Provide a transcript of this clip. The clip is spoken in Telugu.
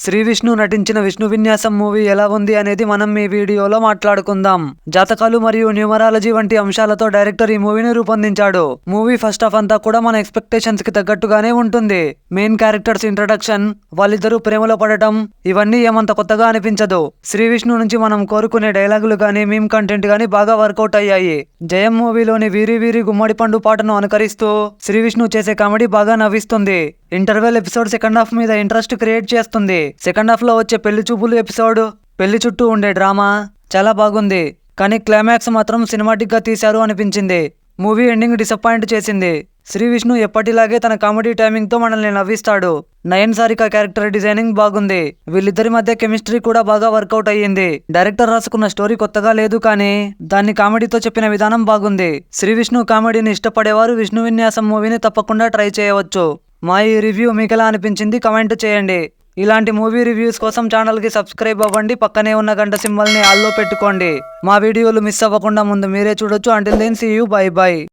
శ్రీ విష్ణు నటించిన విష్ణు విన్యాసం మూవీ ఎలా ఉంది అనేది మనం ఈ వీడియోలో మాట్లాడుకుందాం. జాతకాలు మరియు న్యూమరాలజీ వంటి అంశాలతో డైరెక్టర్ ఈ మూవీని రూపొందించాడు. మూవీ ఫస్ట్ హాఫ్ అంతా కూడా మన ఎక్స్పెక్టేషన్స్ కి తగ్గట్టుగానే ఉంటుంది. మెయిన్ క్యారెక్టర్స్ ఇంట్రడక్షన్, వాళ్ళిద్దరూ ప్రేమలో పడటం, ఇవన్నీ ఏమంత కొత్తగా అనిపించదు. శ్రీ విష్ణు నుంచి మనం కోరుకునే డైలాగులు గానీ, మీమ్ కంటెంట్ గానీ బాగా వర్కౌట్ అయ్యాయి. జయం మూవీలోని వీరి వీరి గుమ్మడి పండు పాటను అనుకరిస్తూ శ్రీ విష్ణు చేసే కామెడీ బాగా నవ్విస్తుంది. ఇంటర్వెల్ ఎపిసోడ్ సెకండ్ హాఫ్ మీద ఇంట్రెస్ట్ క్రియేట్ చేస్తుంది. సెకండ్ హాఫ్ లో వచ్చే పెళ్లి చూపులు ఎపిసోడ్, పెళ్లి చుట్టూ ఉండే డ్రామా చాలా బాగుంది. కానీ క్లైమాక్స్ మాత్రం సినిమాటిక్ గా తీశారు అనిపించింది. మూవీ ఎండింగ్ డిసప్పాయింట్ చేసింది. శ్రీ విష్ణు ఎప్పటిలాగే తన కామెడీ టైమింగ్ తో మనల్ని నవ్విస్తాడు. నయన్ సారిక క్యారెక్టర్ డిజైనింగ్ బాగుంది. వీళ్ళిద్దరి మధ్య కెమిస్ట్రీ కూడా బాగా వర్కౌట్ అయ్యింది. డైరెక్టర్ రాసుకున్న స్టోరీ కొత్తగా లేదు, కానీ దాన్ని కామెడీతో చెప్పిన విధానం బాగుంది. శ్రీ విష్ణు కామెడీని ఇష్టపడేవారు విష్ణు విన్యాసం మూవీని తప్పకుండా ట్రై చేయవచ్చు. మా ఈ రివ్యూ మీకు ఎలా అనిపించింది కామెంట్ చేయండి. ఇలాంటి మూవీ రివ్యూస్ కోసం ఛానల్కి సబ్స్క్రైబ్ అవ్వండి. పక్కనే ఉన్న గంట సింబల్ని ఆల్లో పెట్టుకోండి. మా వీడియోలు మిస్ అవ్వకుండా ముందు మీరే చూడొచ్చు. Until then see you, bye by.